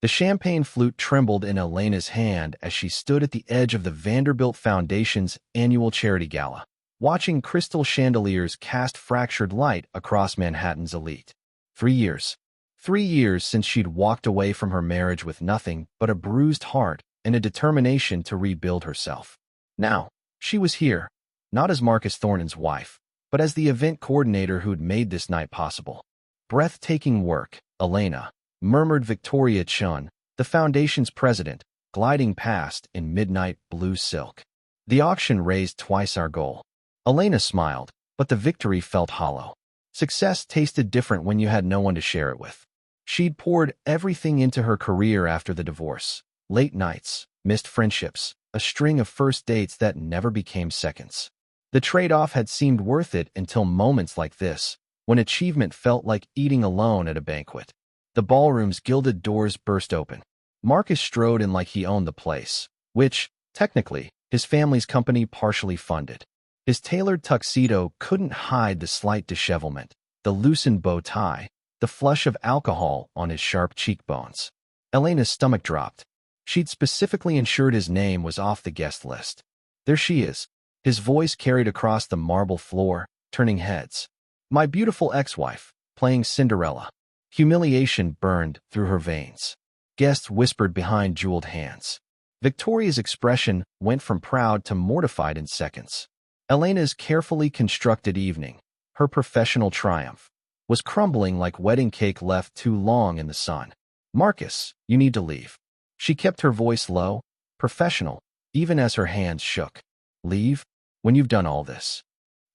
The champagne flute trembled in Elena's hand as she stood at the edge of the Vanderbilt Foundation's annual charity gala, watching crystal chandeliers cast fractured light across Manhattan's elite. 3 years. 3 years since she'd walked away from her marriage with nothing but a bruised heart and a determination to rebuild herself. Now, she was here, not as Marcus Thornton's wife, but as the event coordinator who'd made this night possible. Breathtaking work, Elena, murmured Victoria Chun, the foundation's president, gliding past in midnight blue silk. The auction raised twice our goal. Elena smiled, but the victory felt hollow. Success tasted different when you had no one to share it with. She'd poured everything into her career after the divorce. Late nights, missed friendships, a string of first dates that never became seconds. The trade-off had seemed worth it until moments like this, when achievement felt like eating alone at a banquet. The ballroom's gilded doors burst open. Marcus strode in like he owned the place, which, technically, his family's company partially funded. His tailored tuxedo couldn't hide the slight dishevelment, the loosened bow tie, the flush of alcohol on his sharp cheekbones. Elena's stomach dropped. She'd specifically ensured his name was off the guest list. There she is. His voice carried across the marble floor, turning heads. My beautiful ex-wife, playing Cinderella. Humiliation burned through her veins. Guests whispered behind jeweled hands. Victoria's expression went from proud to mortified in seconds. Elena's carefully constructed evening, her professional triumph, was crumbling like wedding cake left too long in the sun. Marcus, you need to leave. She kept her voice low, professional, even as her hands shook. Leave? When you've done all this.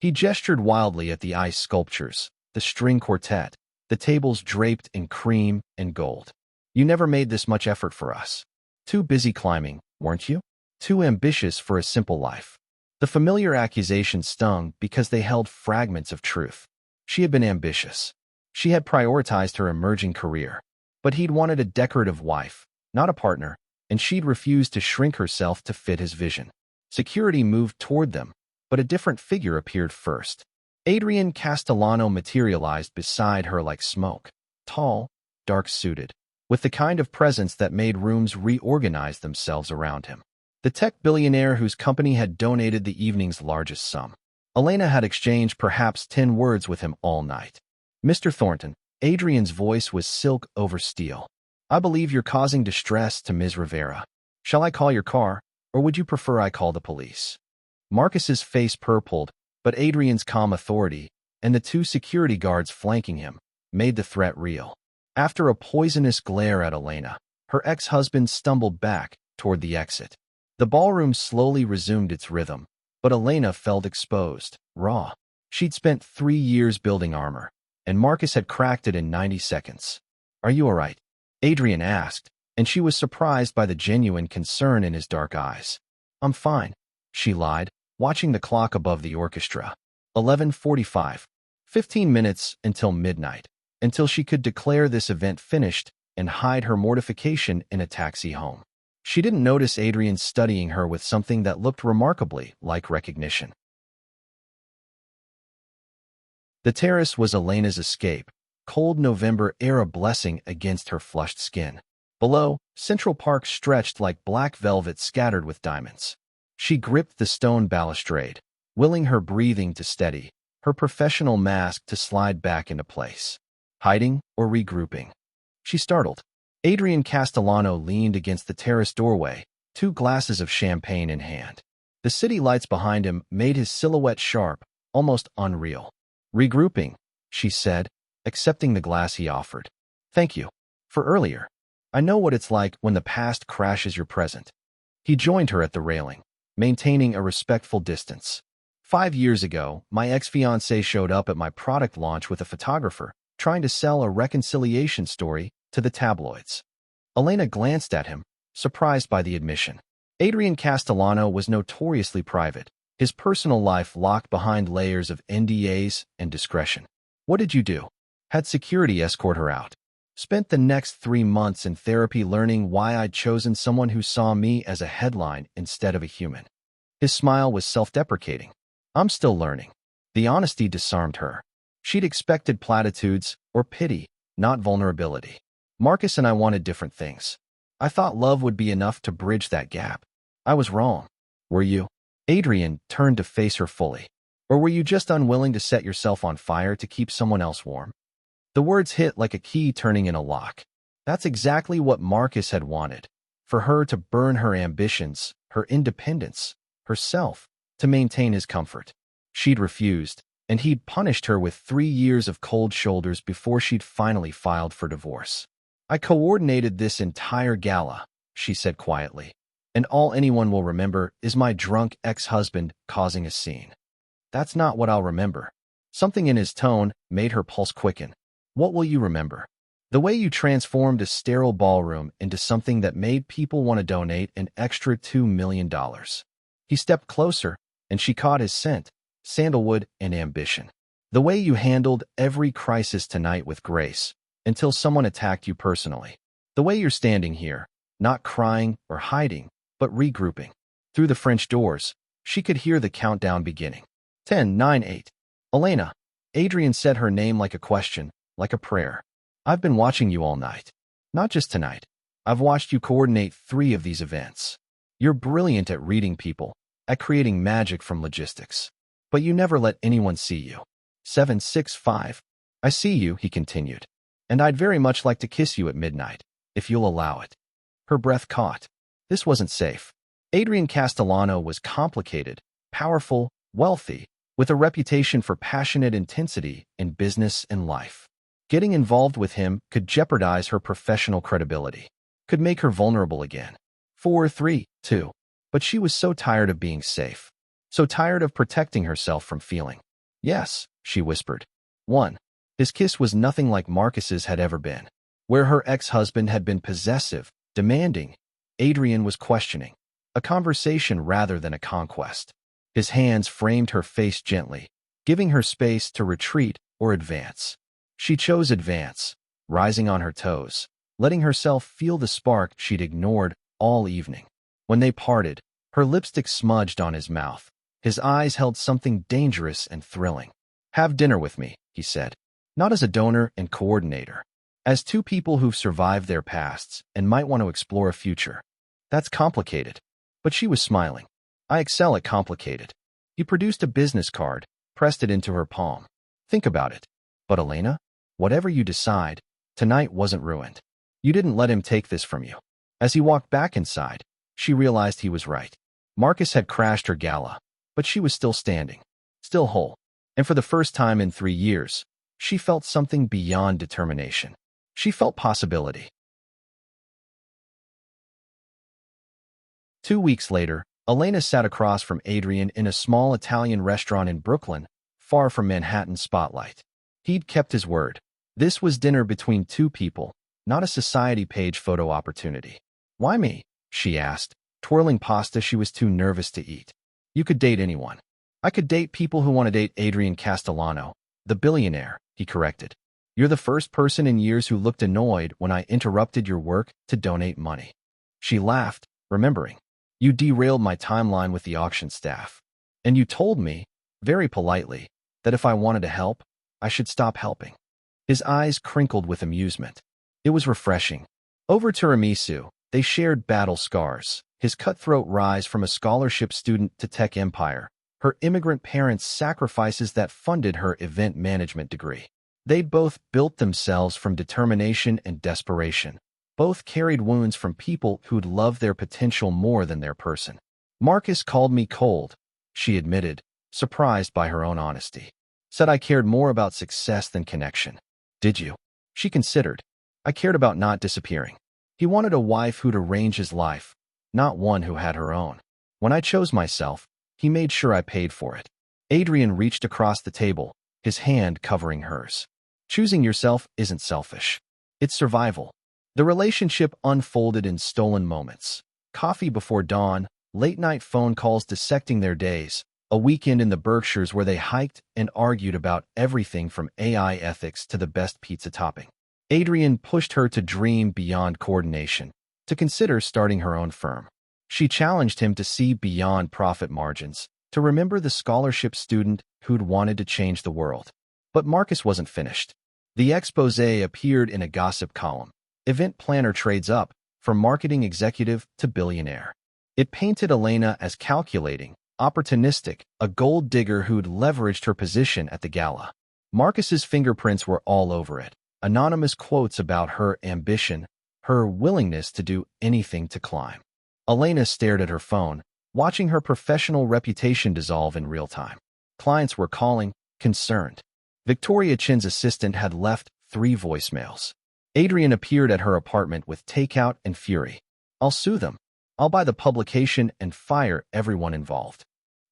He gestured wildly at the ice sculptures, the string quartet, the tables draped in cream and gold. You never made this much effort for us. Too busy climbing, weren't you? Too ambitious for a simple life. The familiar accusation stung because they held fragments of truth. She had been ambitious. She had prioritized her emerging career. But he'd wanted a decorative wife, not a partner, and she'd refused to shrink herself to fit his vision. Security moved toward them, but a different figure appeared first. Adrian Castellano materialized beside her like smoke, tall, dark-suited, with the kind of presence that made rooms reorganize themselves around him. The tech billionaire whose company had donated the evening's largest sum. Elena had exchanged perhaps 10 words with him all night. Mr. Thornton, Adrian's voice was silk over steel. I believe you're causing distress to Ms. Rivera. Shall I call your car, or would you prefer I call the police? Marcus's face purpled, but Adrian's calm authority, and the 2 security guards flanking him, made the threat real. After a poisonous glare at Elena, her ex-husband stumbled back toward the exit. The ballroom slowly resumed its rhythm, but Elena felt exposed, raw. She'd spent 3 years building armor, and Marcus had cracked it in 90 seconds. Are you all right? Adrian asked, and she was surprised by the genuine concern in his dark eyes. I'm fine, she lied, watching the clock above the orchestra. 11:45. 15 minutes until midnight, until she could declare this event finished and hide her mortification in a taxi home. She didn't notice Adrian studying her with something that looked remarkably like recognition. The terrace was Elena's escape, cold November air a blessing against her flushed skin. Below, Central Park stretched like black velvet scattered with diamonds. She gripped the stone balustrade, willing her breathing to steady, her professional mask to slide back into place. Hiding or regrouping? She startled. Adrian Castellano leaned against the terrace doorway, 2 glasses of champagne in hand. The city lights behind him made his silhouette sharp, almost unreal. Regrouping, she said, accepting the glass he offered. Thank you. For earlier. I know what it's like when the past crashes your present. He joined her at the railing, maintaining a respectful distance. 5 years ago, my ex-fiancé showed up at my product launch with a photographer, trying to sell a reconciliation story to the tabloids. Elena glanced at him, surprised by the admission. Adrian Castellano was notoriously private, his personal life locked behind layers of NDAs and discretion. What did you do? Had security escort her out. Spent the next 3 months in therapy learning why I'd chosen someone who saw me as a headline instead of a human. His smile was self-deprecating. I'm still learning. The honesty disarmed her. She'd expected platitudes or pity, not vulnerability. Marcus and I wanted different things. I thought love would be enough to bridge that gap. I was wrong. Were you? Adrian turned to face her fully. Or were you just unwilling to set yourself on fire to keep someone else warm? The words hit like a key turning in a lock. That's exactly what Marcus had wanted. For her to burn her ambitions, her independence, herself, to maintain his comfort. She'd refused, and he'd punished her with 3 years of cold shoulders before she'd finally filed for divorce. I coordinated this entire gala, she said quietly, and all anyone will remember is my drunk ex-husband causing a scene. That's not what I'll remember. Something in his tone made her pulse quicken. What will you remember? The way you transformed a sterile ballroom into something that made people want to donate an extra $2 million. He stepped closer, and she caught his scent, sandalwood and ambition. The way you handled every crisis tonight with grace, until someone attacked you personally. The way you're standing here, not crying or hiding, but regrouping. Through the French doors, she could hear the countdown beginning. 10, 9, 8. Elena. Adrian said her name like a question, like a prayer. I've been watching you all night. Not just tonight. I've watched you coordinate 3 of these events. You're brilliant at reading people, at creating magic from logistics. But you never let anyone see you. 7, 6, 5. I see you, he continued. And I'd very much like to kiss you at midnight, if you'll allow it. Her breath caught. This wasn't safe. Adrian Castellano was complicated, powerful, wealthy, with a reputation for passionate intensity in business and life. Getting involved with him could jeopardize her professional credibility, could make her vulnerable again. 4, 3, 2. But she was so tired of being safe, so tired of protecting herself from feeling. Yes, she whispered. 1. His kiss was nothing like Marcus's had ever been. Where her ex-husband had been possessive, demanding, Adrian was questioning. A conversation rather than a conquest. His hands framed her face gently, giving her space to retreat or advance. She chose advance, rising on her toes, letting herself feel the spark she'd ignored all evening. When they parted, her lipstick smudged on his mouth. His eyes held something dangerous and thrilling. Have dinner with me, he said. Not as a donor and coordinator. As 2 people who've survived their pasts and might want to explore a future. That's complicated. But she was smiling. I excel at complicated. He produced a business card, pressed it into her palm. Think about it. But Elena, whatever you decide, tonight wasn't ruined. You didn't let him take this from you. As he walked back inside, she realized he was right. Marcus had crashed her gala, but she was still standing, still whole. And for the first time in 3 years, she felt something beyond determination. She felt possibility. 2 weeks later, Elena sat across from Adrian in a small Italian restaurant in Brooklyn, far from Manhattan's spotlight. He'd kept his word. This was dinner between 2 people, not a society page photo opportunity. Why me? She asked, twirling pasta she was too nervous to eat. You could date anyone. I could date people who want to date Adrian Castellano, the billionaire, he corrected. You're the first person in years who looked annoyed when I interrupted your work to donate money. She laughed, remembering. You derailed my timeline with the auction staff. And you told me, very politely, that if I wanted to help, I should stop helping. His eyes crinkled with amusement. It was refreshing. Over tiramisu, they shared battle scars. His cutthroat rise from a scholarship student to tech empire. Her immigrant parents' sacrifices that funded her event management degree. They'd both built themselves from determination and desperation. Both carried wounds from people who'd loved their potential more than their person. Marcus called me cold, she admitted, surprised by her own honesty. Said I cared more about success than connection. Did you? She considered. I cared about not disappearing. He wanted a wife who'd arrange his life, not one who had her own. When I chose myself, he made sure I paid for it. Adrian reached across the table, his hand covering hers. Choosing yourself isn't selfish. It's survival. The relationship unfolded in stolen moments. Coffee before dawn, late-night phone calls dissecting their days, a weekend in the Berkshires where they hiked and argued about everything from AI ethics to the best pizza topping. Adrian pushed her to dream beyond coordination, to consider starting her own firm. She challenged him to see beyond profit margins, to remember the scholarship student who'd wanted to change the world. But Marcus wasn't finished. The exposé appeared in a gossip column. Event planner trades up, from marketing executive to billionaire. It painted Elena as calculating, opportunistic, a gold digger who'd leveraged her position at the gala. Marcus's fingerprints were all over it. Anonymous quotes about her ambition, her willingness to do anything to climb. Elena stared at her phone, watching her professional reputation dissolve in real time. Clients were calling, concerned. Victoria Chin's assistant had left 3 voicemails. Adrian appeared at her apartment with takeout and fury. "I'll sue them. I'll buy the publication and fire everyone involved."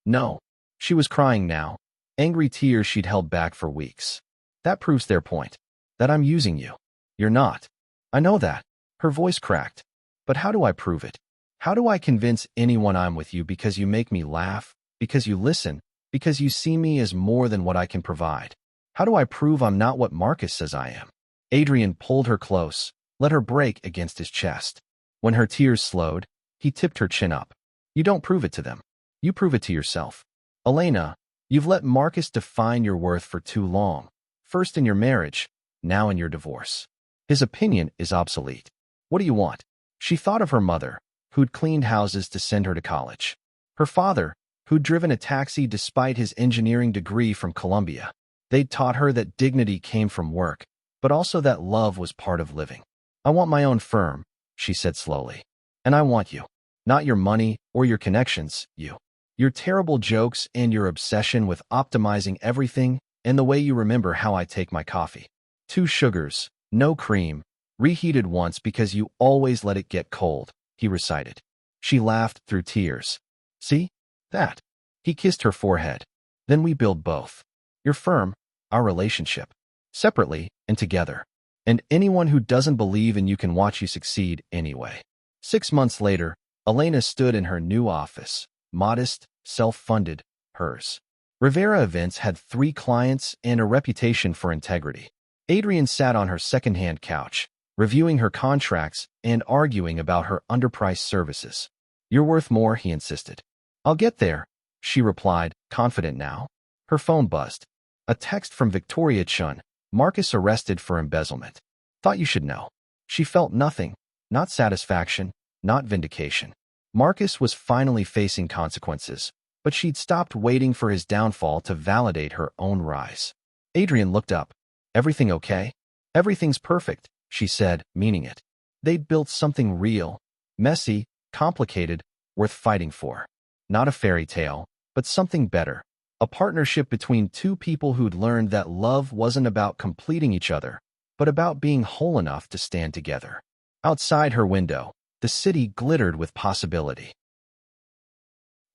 "No." She was crying now, angry tears she'd held back for weeks. "That proves their point. That I'm using you." "You're not." "I know that." Her voice cracked. "But how do I prove it? How do I convince anyone I'm with you because you make me laugh, because you listen, because you see me as more than what I can provide? How do I prove I'm not what Marcus says I am?" Adrian pulled her close, let her break against his chest. When her tears slowed, he tipped her chin up. "You don't prove it to them. You prove it to yourself. Elena, you've let Marcus define your worth for too long. First in your marriage, now in your divorce. His opinion is obsolete. What do you want?" She thought of her mother, who'd cleaned houses to send her to college. Her father, who'd driven a taxi despite his engineering degree from Columbia. They'd taught her that dignity came from work, but also that love was part of living. "I want my own firm," she said slowly. "And I want you. Not your money or your connections, you. Your terrible jokes and your obsession with optimizing everything and the way you remember how I take my coffee. 2 sugars, no cream, reheated once because you always let it get cold," he recited. She laughed through tears. "See? That." He kissed her forehead. "Then we build both. Your firm, our relationship. Separately and together. And anyone who doesn't believe in you can watch you succeed anyway." 6 months later, Elena stood in her new office, modest, self-funded, hers. Rivera Events had 3 clients and a reputation for integrity. Adrian sat on her second-hand couch, reviewing her contracts and arguing about her underpriced services. "You're worth more," he insisted. "I'll get there," she replied, confident now. Her phone buzzed. A text from Victoria Chun. "Marcus arrested for embezzlement. Thought you should know." She felt nothing, not satisfaction, not vindication. Marcus was finally facing consequences, but she'd stopped waiting for his downfall to validate her own rise. Adrian looked up. "Everything okay?" "Everything's perfect," she said, meaning it. They'd built something real, messy, complicated, worth fighting for. Not a fairy tale, but something better. A partnership between 2 people who'd learned that love wasn't about completing each other, but about being whole enough to stand together. Outside her window, the city glittered with possibility.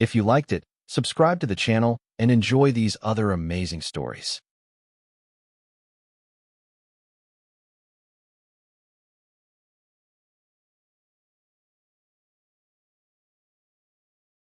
If you liked it, subscribe to the channel and enjoy these other amazing stories.